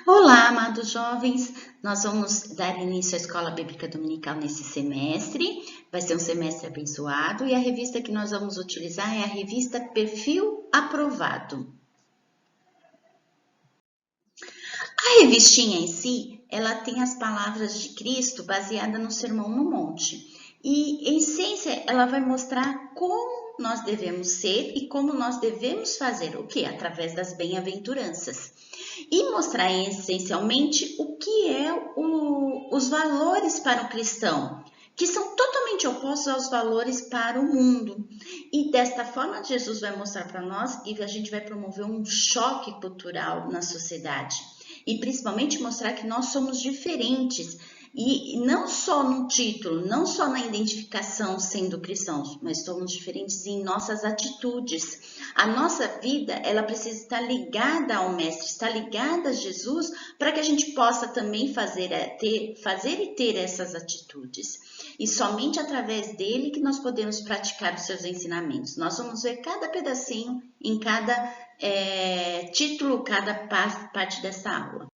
Olá, amados jovens! Nós vamos dar início à Escola Bíblica Dominical nesse semestre. Vai ser um semestre abençoado e a revista que nós vamos utilizar é a revista Perfil Aprovado. A revistinha em si, ela tem as palavras de Cristo baseada no Sermão no Monte. E, em essência, ela vai mostrar como nós devemos ser e como nós devemos fazer o quê? Através das bem-aventuranças. E mostrar essencialmente o que é os valores para o cristão, que são totalmente opostos aos valores para o mundo. E desta forma, Jesus vai mostrar para nós e a gente vai promover um choque cultural na sociedade. E principalmente mostrar que nós somos diferentes. E não só no título, não só na identificação sendo cristãos, mas somos diferentes em nossas atitudes. A nossa vida, ela precisa estar ligada ao Mestre, estar ligada a Jesus, para que a gente possa também fazer e ter essas atitudes. E somente através dele que nós podemos praticar os seus ensinamentos. Nós vamos ver cada pedacinho em cada título, cada parte dessa aula.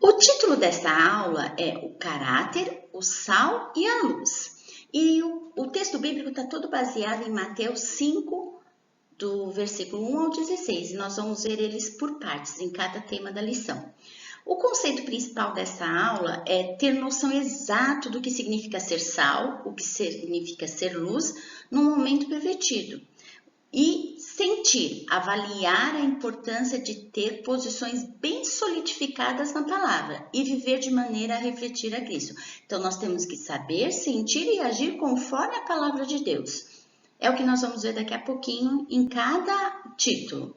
O título dessa aula é o caráter, o sal e a luz. E o texto bíblico está todo baseado em Mateus 5, do versículo 1 ao 16. E nós vamos ver eles por partes, em cada tema da lição. O conceito principal dessa aula é ter noção exato do que significa ser sal, o que significa ser luz, num momento pervertido. E sentir, avaliar a importância de ter posições bem solidificadas na palavra e viver de maneira a refletir a Cristo. Então, nós temos que saber, sentir e agir conforme a palavra de Deus. É o que nós vamos ver daqui a pouquinho em cada título.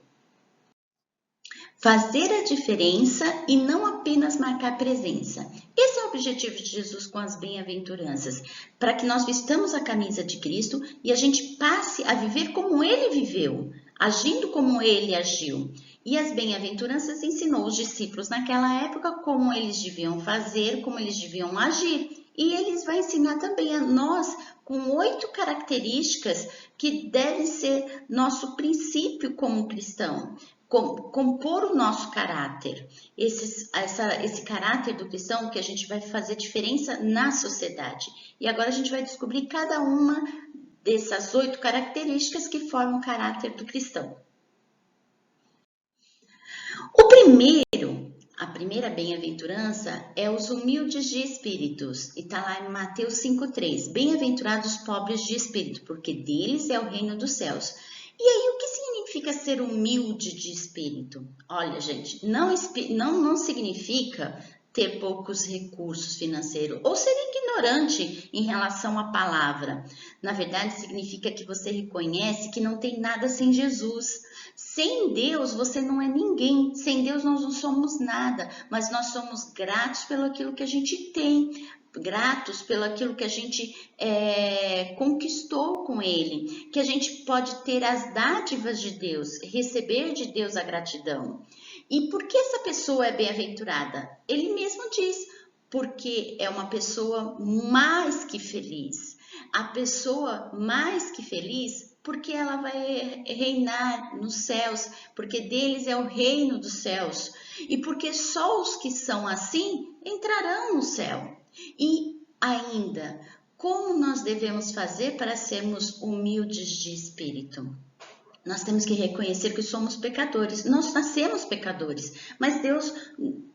Fazer a diferença e não apenas marcar presença. Esse é o objetivo de Jesus com as bem-aventuranças, para que nós vistamos a camisa de Cristo e a gente passe a viver como Ele viveu, agindo como Ele agiu. E as bem-aventuranças ensinou os discípulos naquela época como eles deviam fazer, como eles deviam agir. E eles vão ensinar também a nós com 8 características que devem ser nosso princípio como cristão. Compor o nosso caráter, esse caráter do cristão que a gente vai fazer diferença na sociedade. E agora a gente vai descobrir cada uma dessas 8 características que formam o caráter do cristão. A primeira bem-aventurança é os humildes de espíritos, e está lá em Mateus 5,3. Bem-aventurados os pobres de espírito, porque deles é o reino dos céus. E aí, o que significa ser humilde de espírito? Olha, gente, não significa ter poucos recursos financeiros ou ser ignorante em relação à palavra. Na verdade, significa que você reconhece que não tem nada sem Jesus. Sem Deus, você não é ninguém. Sem Deus, nós não somos nada, mas nós somos gratos pelo aquilo que a gente tem. Gratos pelo aquilo que a gente conquistou com Ele, que a gente pode ter as dádivas de Deus, receber de Deus a gratidão. E por que essa pessoa é bem-aventurada? Ele mesmo diz, porque é uma pessoa mais que feliz. A pessoa mais que feliz, porque ela vai reinar nos céus, porque deles é o reino dos céus. E porque só os que são assim entrarão no céu. E ainda, como nós devemos fazer para sermos humildes de espírito? Nós temos que reconhecer que somos pecadores. Nós nascemos pecadores, mas Deus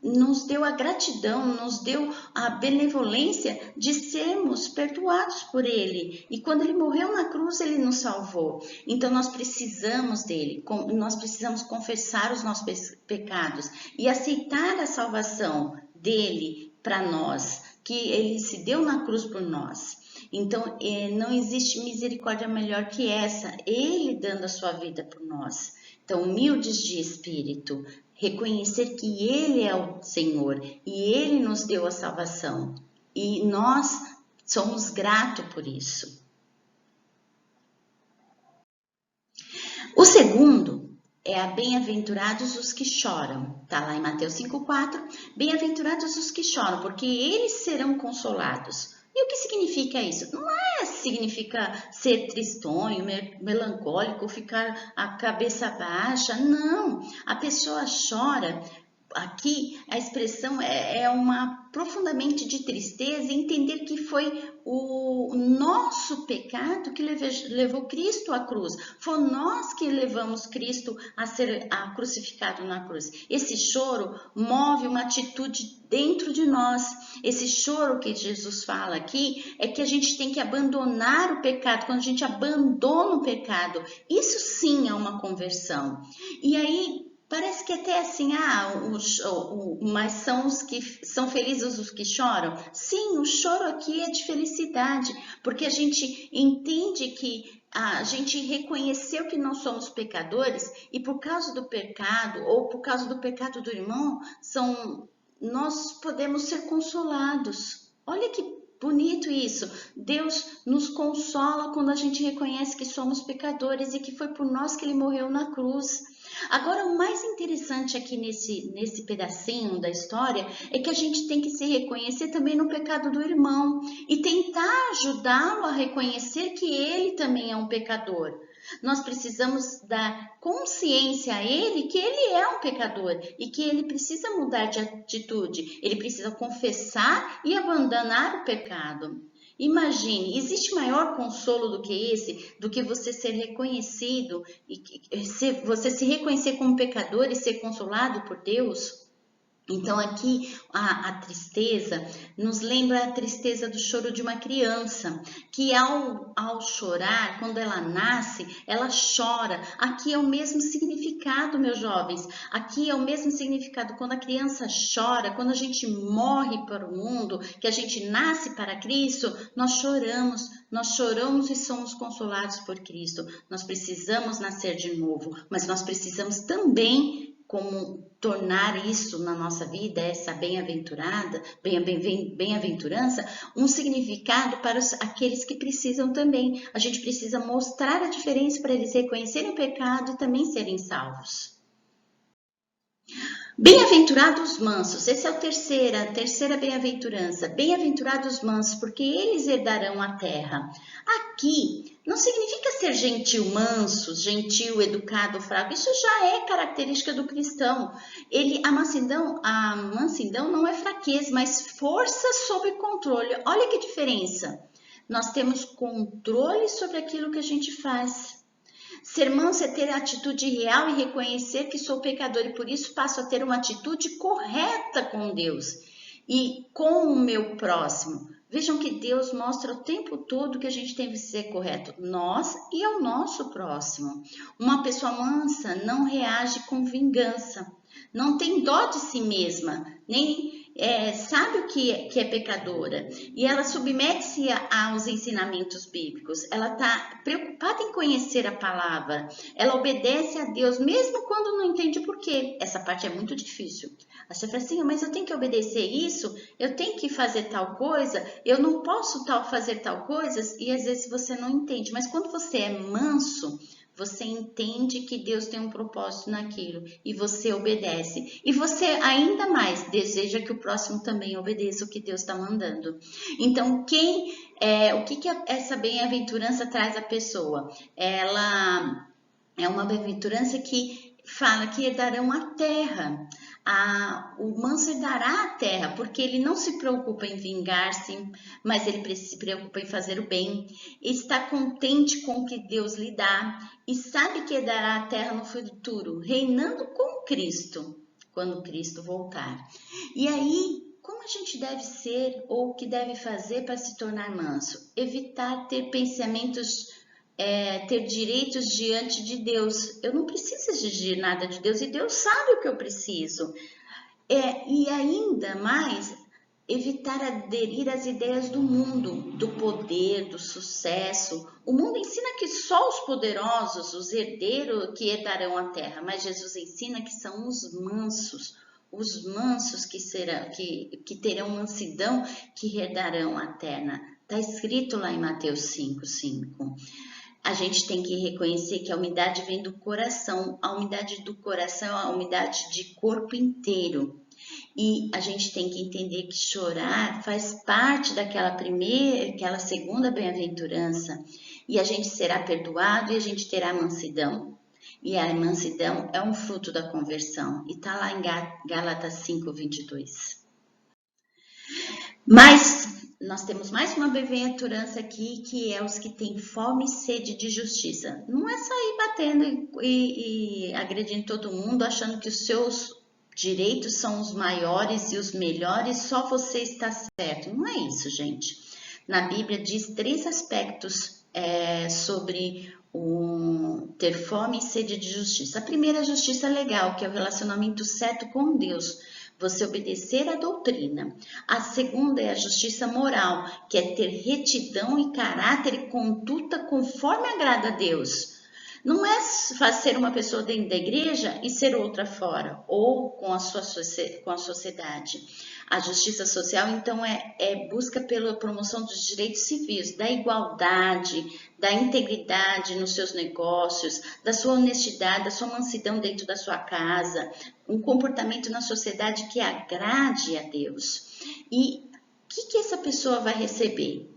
nos deu a gratidão, nos deu a benevolência de sermos perdoados por Ele. E quando Ele morreu na cruz, Ele nos salvou. Então nós precisamos dele, nós precisamos confessar os nossos pecados e aceitar a salvação dele para nós, que Ele se deu na cruz por nós. Então, não existe misericórdia melhor que essa, Ele dando a sua vida por nós. Então, humildes de espírito, reconhecer que Ele é o Senhor e Ele nos deu a salvação. E nós somos gratos por isso. O segundo é a bem-aventurados os que choram. Está lá em Mateus 5,4. Bem-aventurados os que choram, porque eles serão consolados. E o que significa isso? Não significa ser tristonho, melancólico, ficar a cabeça baixa. Não, a pessoa chora aqui a expressão é uma profundamente de tristeza, entender que foi o nosso pecado que levou Cristo à cruz. Foi nós que levamos Cristo a ser crucificado na cruz. Esse choro move uma atitude dentro de nós. Esse choro que Jesus fala aqui é que a gente tem que abandonar o pecado. Quando a gente abandona o pecado, isso sim é uma conversão. E aí parece que até assim, mas são os que são felizes os que choram. Sim, o choro aqui é de felicidade, porque a gente entende que a gente reconheceu que não somos pecadores e por causa do pecado ou por causa do pecado do irmão, nós podemos ser consolados. Olha que bonito isso. Deus nos consola quando a gente reconhece que somos pecadores e que foi por nós que ele morreu na cruz. Agora, o mais interessante aqui nesse pedacinho da história é que a gente tem que se reconhecer também no pecado do irmão e tentar ajudá-lo a reconhecer que ele também é um pecador. Nós precisamos dar consciência a ele que ele é um pecador e que ele precisa mudar de atitude, ele precisa confessar e abandonar o pecado. Imagine, existe maior consolo do que esse, do que você ser reconhecido e você se reconhecer como pecador e ser consolado por Deus? Então aqui a tristeza nos lembra a tristeza do choro de uma criança, que ao chorar, quando ela nasce, ela chora. Aqui é o mesmo significado, meus jovens, aqui é o mesmo significado quando a criança chora, quando a gente morre para o mundo, que a gente nasce para Cristo, nós choramos e somos consolados por Cristo. Nós precisamos nascer de novo, mas nós precisamos também como tornar isso na nossa vida, essa bem-aventurança, um significado para aqueles que precisam também. A gente precisa mostrar a diferença para eles reconhecerem o pecado e também serem salvos. Bem-aventurados mansos, essa é a terceira bem-aventurança. Bem-aventurados mansos, porque eles herdarão a terra. Aqui não significa ser gentil, manso, gentil, educado, fraco. Isso já é característica do cristão. A mansidão não é fraqueza, mas força sob controle. Olha que diferença. Nós temos controle sobre aquilo que a gente faz. Ser manso é ter a atitude real e reconhecer que sou pecador e por isso passo a ter uma atitude correta com Deus e com o meu próximo. Vejam que Deus mostra o tempo todo que a gente tem que ser correto, nós e ao nosso próximo. Uma pessoa mansa não reage com vingança, não tem dó de si mesma, nem sabe o que é pecadora e ela submete-se aos ensinamentos bíblicos. Ela está preocupada em conhecer a palavra, ela obedece a Deus mesmo quando não entende por quê. Essa parte é muito difícil. Você fala assim, mas eu tenho que obedecer isso, eu tenho que fazer tal coisa, eu não posso fazer tal coisa, e às vezes você não entende, mas quando você é manso, você entende que Deus tem um propósito naquilo e você obedece. E você ainda mais deseja que o próximo também obedeça o que Deus está mandando. Então, o que essa bem-aventurança traz à pessoa? Ela é uma bem-aventurança que fala que herdarão a terra. O manso herdará a terra, porque ele não se preocupa em vingar-se, mas ele se preocupa em fazer o bem, está contente com o que Deus lhe dá e sabe que herdará a terra no futuro, reinando com Cristo, quando Cristo voltar. E aí, como a gente deve ser ou o que deve fazer para se tornar manso? Evitar ter pensamentos ter direitos diante de Deus. Eu não preciso exigir nada de Deus e Deus sabe o que eu preciso. E ainda mais, evitar aderir às ideias do mundo, do poder, do sucesso. O mundo ensina que só os poderosos, os herdeiros, que herdarão a terra, mas Jesus ensina que são os mansos que terão mansidão, que herdarão a terra. Está escrito lá em Mateus 5:5. A gente tem que reconhecer que a humildade vem do coração. A humildade do coração é a humildade de corpo inteiro. E a gente tem que entender que chorar faz parte aquela segunda bem-aventurança. E a gente será perdoado e a gente terá mansidão. E a mansidão é um fruto da conversão. E está lá em Gálatas 5:22. Mas nós temos mais uma bem-aventurança aqui, que é os que têm fome e sede de justiça. Não é sair batendo e agredindo todo mundo, achando que os seus direitos são os maiores e os melhores, só você está certo. Não é isso, gente. Na Bíblia diz 3 aspectos sobre ter fome e sede de justiça. A primeira é a justiça legal, que é o relacionamento certo com Deus, você obedecer à doutrina. A segunda é a justiça moral, que é ter retidão e caráter e conduta conforme agrada a Deus. Não é ser uma pessoa dentro da igreja e ser outra fora, ou com a sociedade. A justiça social, então, é busca pela promoção dos direitos civis, da igualdade, da integridade nos seus negócios, da sua honestidade, da sua mansidão dentro da sua casa, um comportamento na sociedade que agrade a Deus. E o que essa pessoa vai receber?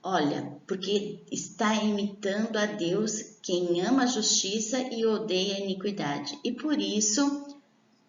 Olha, porque está imitando a Deus, quem ama a justiça e odeia a iniquidade. E por isso,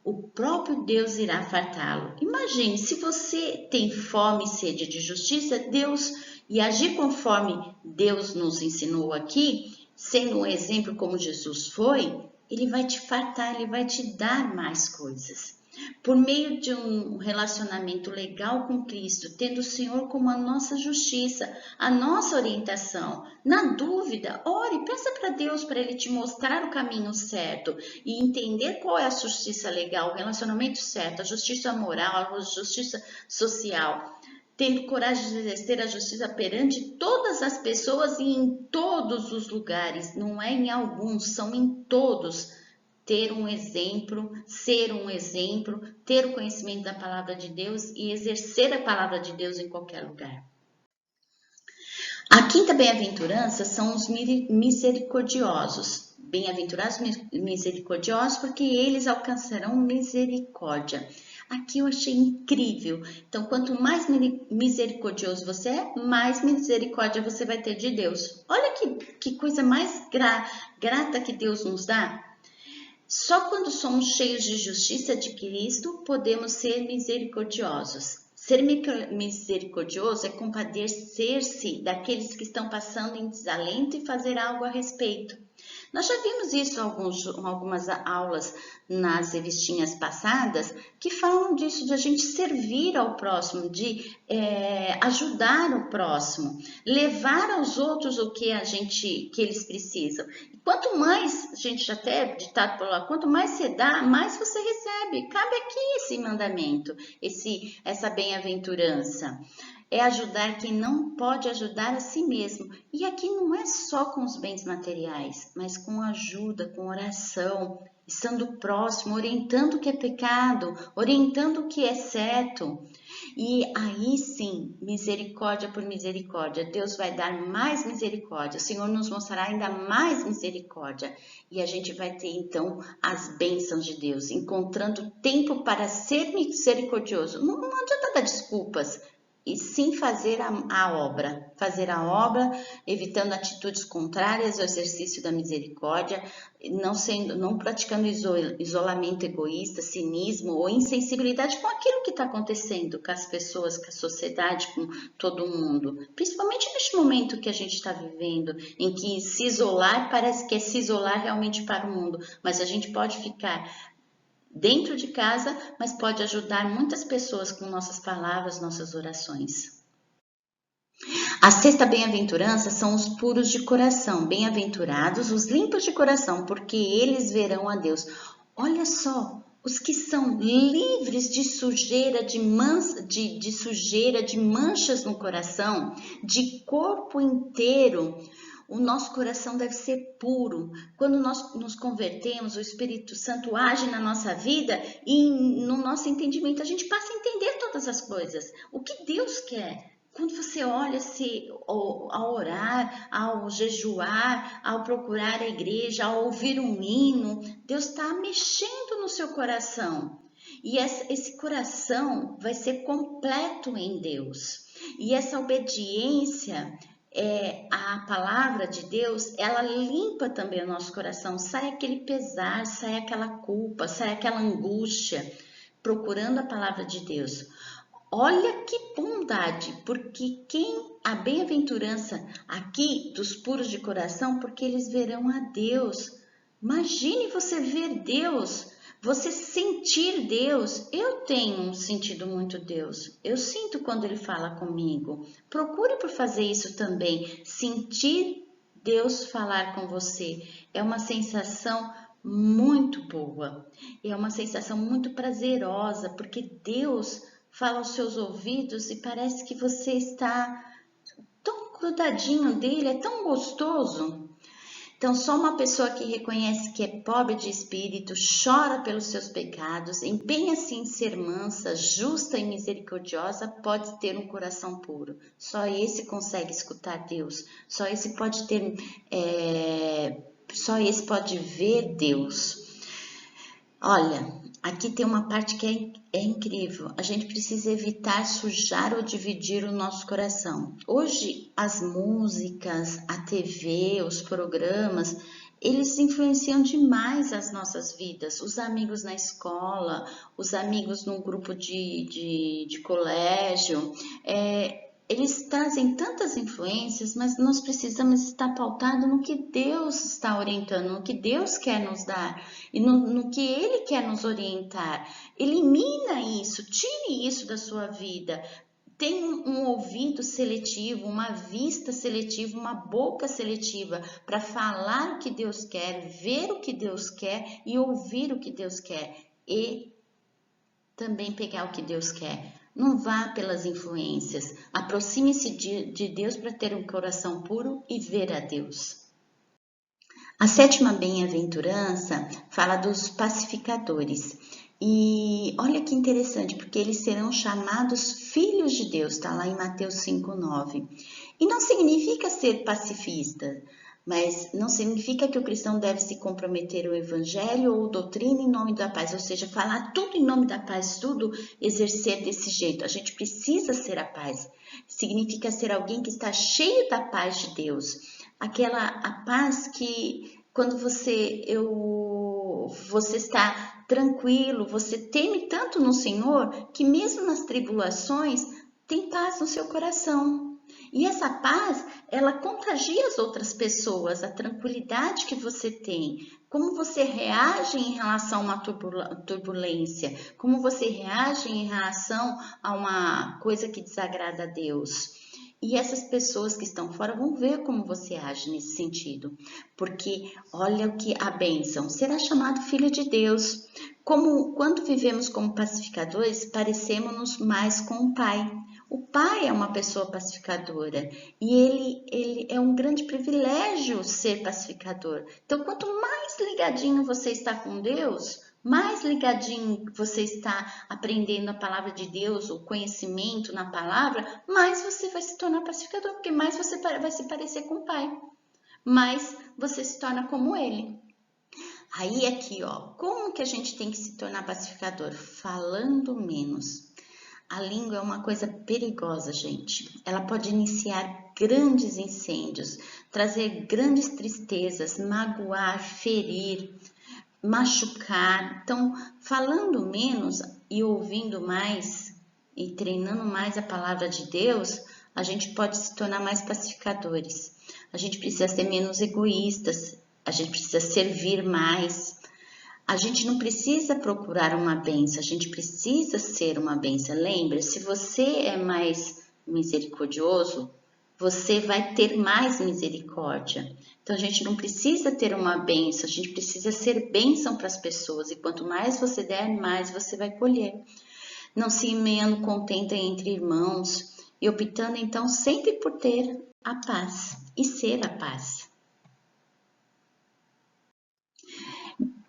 o próprio Deus irá fartá-lo. Imagine, se você tem fome e sede de justiça, Deus, e agir conforme Deus nos ensinou aqui, sendo um exemplo como Jesus foi, Ele vai te fartar, Ele vai te dar mais coisas. Por meio de um relacionamento legal com Cristo, tendo o Senhor como a nossa justiça, a nossa orientação. Na dúvida, ore, peça para Deus para Ele te mostrar o caminho certo e entender qual é a justiça legal, o relacionamento certo, a justiça moral, a justiça social. Tendo coragem de exercer a justiça perante todas as pessoas e em todos os lugares, não é em alguns, são em todos. Ter um exemplo, ser um exemplo, ter o conhecimento da palavra de Deus e exercer a palavra de Deus em qualquer lugar. A quinta bem-aventurança são os misericordiosos. Bem-aventurados misericordiosos, porque eles alcançarão misericórdia. Aqui eu achei incrível. Então, quanto mais misericordioso você é, mais misericórdia você vai ter de Deus. Olha que coisa mais grata que Deus nos dá. Só quando somos cheios de justiça de Cristo podemos ser misericordiosos. Ser misericordioso é compadecer-se daqueles que estão passando em desalento e fazer algo a respeito. Nós já vimos isso em algumas aulas nas revistinhas passadas, que falam disso, de a gente servir ao próximo, de ajudar o próximo, levar aos outros o que eles precisam. E quanto mais, a gente já até ditado por lá, quanto mais você dá, mais você recebe. Cabe aqui esse mandamento, essa bem-aventurança. É ajudar quem não pode ajudar a si mesmo. E aqui não é só com os bens materiais, mas com ajuda, com oração, estando próximo, orientando o que é pecado, orientando o que é certo. E aí sim, misericórdia por misericórdia, Deus vai dar mais misericórdia, o Senhor nos mostrará ainda mais misericórdia. E a gente vai ter então as bênçãos de Deus, encontrando tempo para ser misericordioso. Não adianta dar desculpas. E sim fazer a obra, evitando atitudes contrárias ao exercício da misericórdia, não praticando isolamento egoísta, cinismo ou insensibilidade com aquilo que está acontecendo com as pessoas, com a sociedade, com todo mundo. Principalmente neste momento que a gente está vivendo, em que se isolar parece que é se isolar realmente para o mundo, mas a gente pode ficar dentro de casa, mas pode ajudar muitas pessoas com nossas palavras, nossas orações. A sexta bem-aventurança são os puros de coração. Bem-aventurados os limpos de coração, porque eles verão a Deus. Olha só, os que são livres de sujeira, de sujeira, de manchas no coração, de corpo inteiro. O nosso coração deve ser puro. Quando nós nos convertemos, o Espírito Santo age na nossa vida e no nosso entendimento a gente passa a entender todas as coisas. O que Deus quer? Quando você olha ao orar, ao jejuar, ao procurar a igreja, ao ouvir um hino, Deus está mexendo no seu coração. E esse coração vai ser completo em Deus. E essa obediência a palavra de Deus, ela limpa também o nosso coração, sai aquele pesar, sai aquela culpa, sai aquela angústia, procurando a palavra de Deus. Olha que bondade, porque a bem-aventurança aqui dos puros de coração, porque eles verão a Deus. Imagine você ver Deus, você sentir Deus. Eu tenho sentido muito Deus. Eu sinto quando Ele fala comigo. Procure por fazer isso também. Sentir Deus falar com você é uma sensação muito boa. É uma sensação muito prazerosa, porque Deus fala aos seus ouvidos e parece que você está tão grudadinho dele, é tão gostoso. Então, só uma pessoa que reconhece que é pobre de espírito, chora pelos seus pecados, empenha-se em ser mansa, justa e misericordiosa, pode ter um coração puro. Só esse consegue escutar Deus. Só esse pode ver Deus. Olha, aqui tem uma parte que é incrível. A gente precisa evitar sujar ou dividir o nosso coração. Hoje, as músicas, a TV, os programas, eles influenciam demais as nossas vidas. Os amigos na escola, os amigos no grupo de colégio, eles trazem tantas influências, mas nós precisamos estar pautados no que Deus está orientando, no que Deus quer nos dar e no que Ele quer nos orientar. Elimina isso, tire isso da sua vida. Tem um ouvido seletivo, uma vista seletiva, uma boca seletiva para falar o que Deus quer, ver o que Deus quer e ouvir o que Deus quer e também pegar o que Deus quer. Não vá pelas influências. Aproxime-se de Deus para ter um coração puro e ver a Deus. A sétima bem-aventurança fala dos pacificadores. E olha que interessante, porque eles serão chamados filhos de Deus, está lá em Mateus 5:9. E não significa ser pacifista, mas não significa que o cristão deve se comprometer ao evangelho ou doutrina em nome da paz, ou seja, falar tudo em nome da paz, tudo exercer desse jeito. A gente precisa ser a paz. Significa ser alguém que está cheio da paz de Deus. A paz que quando você está tranquilo, você teme tanto no Senhor, que mesmo nas tribulações, tem paz no seu coração. E essa paz, ela contagia as outras pessoas, a tranquilidade que você tem, como você reage em relação a uma turbulência, como você reage em relação a uma coisa que desagrada a Deus. E essas pessoas que estão fora vão ver como você age nesse sentido, porque olha o que a bênção, será chamado filho de Deus. Como quando vivemos como pacificadores, parecemos-nos mais com o Pai. O Pai é uma pessoa pacificadora e ele é um grande privilégio ser pacificador. Então, quanto mais ligadinho você está com Deus, mais ligadinho você está aprendendo a palavra de Deus, o conhecimento na palavra, mais você vai se tornar pacificador, porque mais você vai se parecer com o Pai, mais você se torna como Ele. Aí aqui, ó, como que a gente tem que se tornar pacificador? Falando menos. A língua é uma coisa perigosa, gente. Ela pode iniciar grandes incêndios, trazer grandes tristezas, magoar, ferir, machucar. Então, falando menos e ouvindo mais e treinando mais a palavra de Deus, a gente pode se tornar mais pacificadores. A gente precisa ser menos egoístas, a gente precisa servir mais. A gente não precisa procurar uma bênção, a gente precisa ser uma bênção. Lembra, se você é mais misericordioso, você vai ter mais misericórdia. Então, a gente não precisa ter uma bênção, a gente precisa ser bênção para as pessoas. E quanto mais você der, mais você vai colher. Não se empenhando contenta entre irmãos e optando, então, sempre por ter a paz e ser a paz.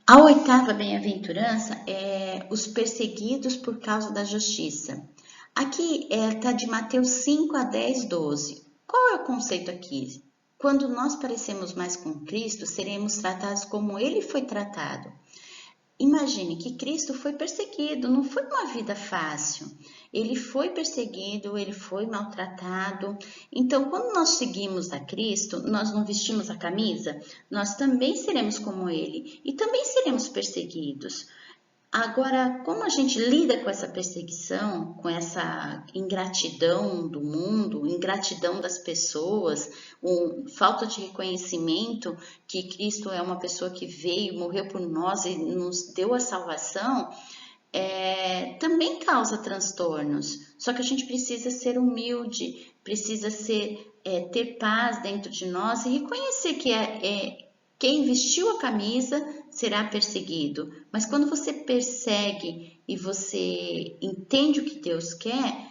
A oitava bem-aventurança é os perseguidos por causa da justiça. Aqui está de Mateus 5:10-12. Qual é o conceito aqui? Quando nós parecemos mais com Cristo, seremos tratados como Ele foi tratado. Imagine que Cristo foi perseguido, não foi uma vida fácil. ele foi perseguido, ele foi maltratado. Então, quando nós seguimos a Cristo, nós não vestimos a camisa, nós também seremos como ele e também seremos perseguidos. Agora, como a gente lida com essa perseguição, com essa ingratidão do mundo, ingratidão das pessoas, falta de reconhecimento que Cristo é uma pessoa que veio, morreu por nós e nos deu a salvação, também causa transtornos. Só que a gente precisa ser humilde, precisa ter paz dentro de nós e reconhecer que quem vestiu a camisa será perseguido. Mas quando você persegue e você entende o que Deus quer,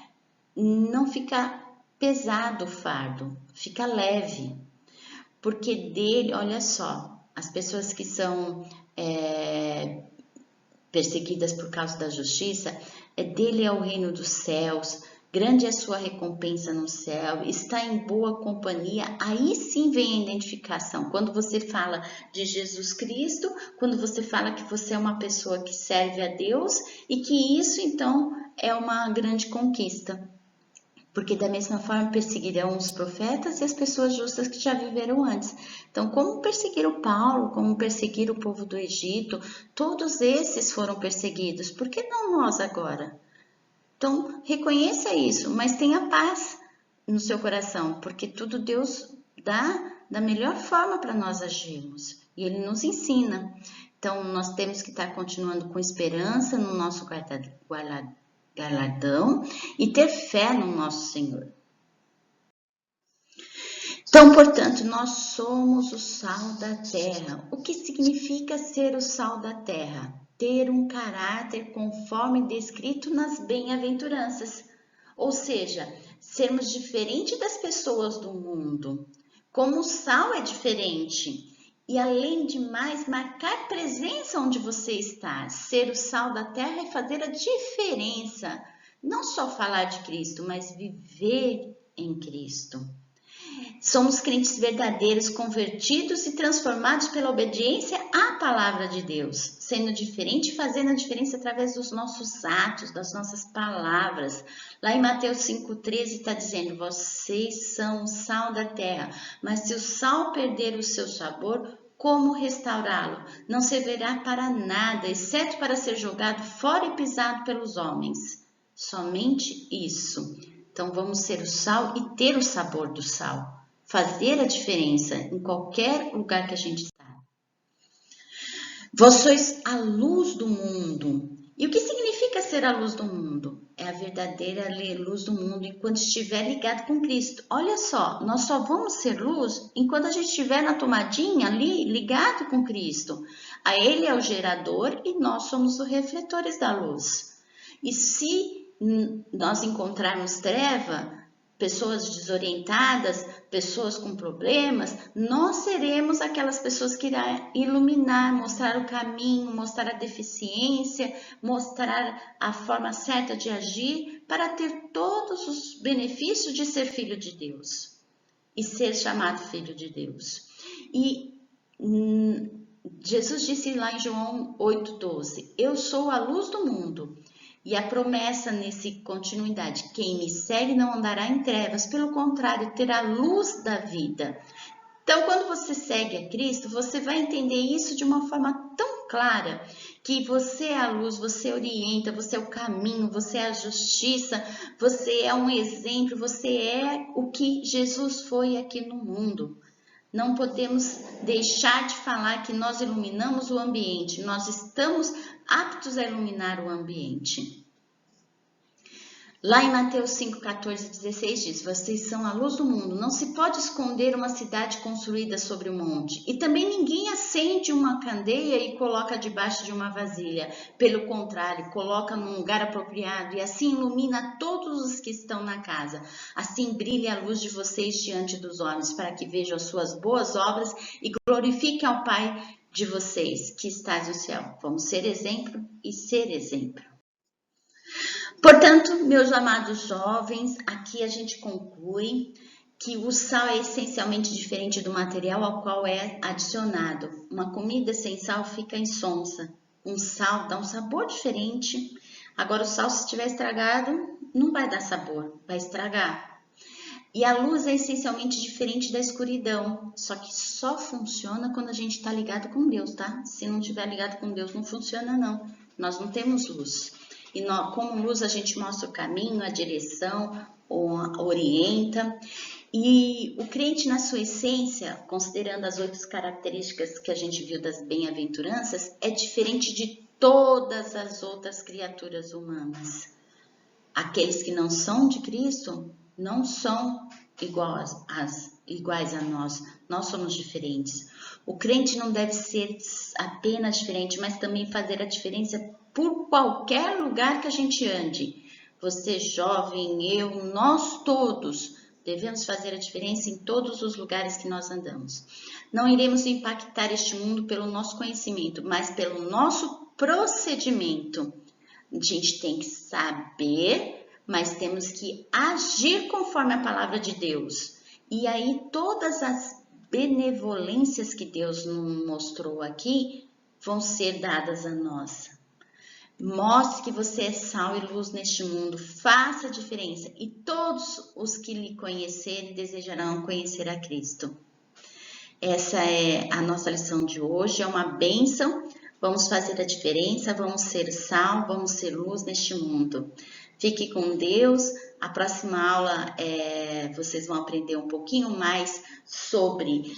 não fica pesado o fardo, fica leve. Porque dele, olha só, as pessoas que são perseguidas por causa da justiça, dele é o reino dos céus, grande é a sua recompensa no céu, está em boa companhia. Aí sim vem a identificação. Quando você fala de Jesus Cristo, quando você fala que você é uma pessoa que serve a Deus e que isso então é uma grande conquista. Porque da mesma forma perseguirão os profetas e as pessoas justas que já viveram antes. Então, como perseguiram Paulo, como perseguiram o povo do Egito, todos esses foram perseguidos. Por que não nós agora? Então, reconheça isso, mas tenha paz no seu coração, porque tudo Deus dá da melhor forma para nós agirmos. E Ele nos ensina. Então, nós temos que estar continuando com esperança no nosso galardão e ter fé no nosso Senhor. Então, portanto, nós somos o sal da terra. O que significa ser o sal da terra? Ter um caráter conforme descrito nas bem-aventuranças. Ou seja, sermos diferentes das pessoas do mundo. Como o sal é diferente. E além de mais, marcar presença onde você está. Ser o sal da terra é fazer a diferença. Não só falar de Cristo, mas viver em Cristo. Somos crentes verdadeiros, convertidos e transformados pela obediência à palavra de Deus, sendo diferente, fazendo a diferença através dos nossos atos, das nossas palavras. Lá em Mateus 5,13 está dizendo, vocês são o sal da terra, mas se o sal perder o seu sabor, como restaurá-lo? Não servirá para nada, exceto para ser jogado fora e pisado pelos homens. Somente isso. Então vamos ser o sal e ter o sabor do sal. Fazer a diferença em qualquer lugar que a gente está. Vós sois a luz do mundo. E o que significa ser a luz do mundo? É a verdadeira luz do mundo enquanto estiver ligado com Cristo. Olha só, nós só vamos ser luz enquanto a gente estiver na tomadinha ali, ligado com Cristo. A Ele é o gerador e nós somos os refletores da luz. E se nós encontrarmos treva, pessoas desorientadas, pessoas com problemas, nós seremos aquelas pessoas que irão iluminar, mostrar o caminho, mostrar a deficiência, mostrar a forma certa de agir para ter todos os benefícios de ser filho de Deus e ser chamado filho de Deus. E Jesus disse lá em João 8,12, eu sou a luz do mundo. E a promessa nessa continuidade, quem me segue não andará em trevas, pelo contrário, terá luz da vida. Então, quando você segue a Cristo, você vai entender isso de uma forma tão clara, que você é a luz, você orienta, você é o caminho, você é a justiça, você é um exemplo, você é o que Jesus foi aqui no mundo. Não podemos deixar de falar que nós iluminamos o ambiente, nós estamos aptos a iluminar o ambiente. Lá em Mateus 5, 14 e 16 diz, vocês são a luz do mundo, não se pode esconder uma cidade construída sobre um monte. E também ninguém acende uma candeia e coloca debaixo de uma vasilha. Pelo contrário, coloca num lugar apropriado e assim ilumina todos os que estão na casa. Assim brilha a luz de vocês diante dos homens, para que vejam as suas boas obras e glorifiquem ao Pai de vocês, que está no céu. Vamos ser exemplo e ser exemplo. Portanto, meus amados jovens, aqui a gente conclui que o sal é essencialmente diferente do material ao qual é adicionado. Uma comida sem sal fica insonsa. Um sal dá um sabor diferente. Agora, o sal, se estiver estragado, não vai dar sabor, vai estragar. E a luz é essencialmente diferente da escuridão, só que só funciona quando a gente está ligado com Deus, tá? Se não estiver ligado com Deus, não funciona não. Nós não temos luz. E como luz a gente mostra o caminho, a direção, orienta. E o crente na sua essência, considerando as 8 características que a gente viu das bem-aventuranças, é diferente de todas as outras criaturas humanas. Aqueles que não são de Cristo não são iguais a nós. Nós somos diferentes. O crente não deve ser apenas diferente, mas também fazer a diferença por qualquer lugar que a gente ande. Você jovem, eu, nós todos devemos fazer a diferença em todos os lugares que nós andamos. Não iremos impactar este mundo pelo nosso conhecimento, mas pelo nosso procedimento. A gente tem que saber, mas temos que agir conforme a palavra de Deus. E aí todas as benevolências que Deus nos mostrou aqui vão ser dadas a nós. Mostre que você é sal e luz neste mundo, faça a diferença e todos os que lhe conhecerem desejarão conhecer a Cristo. Essa é a nossa lição de hoje, é uma bênção. Vamos fazer a diferença, vamos ser sal, vamos ser luz neste mundo. Fique com Deus. A próxima aula vocês vão aprender um pouquinho mais sobre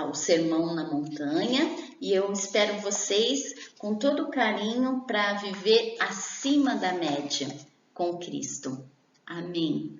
o sermão na montanha. E eu espero vocês com todo carinho para viver acima da média com Cristo. Amém.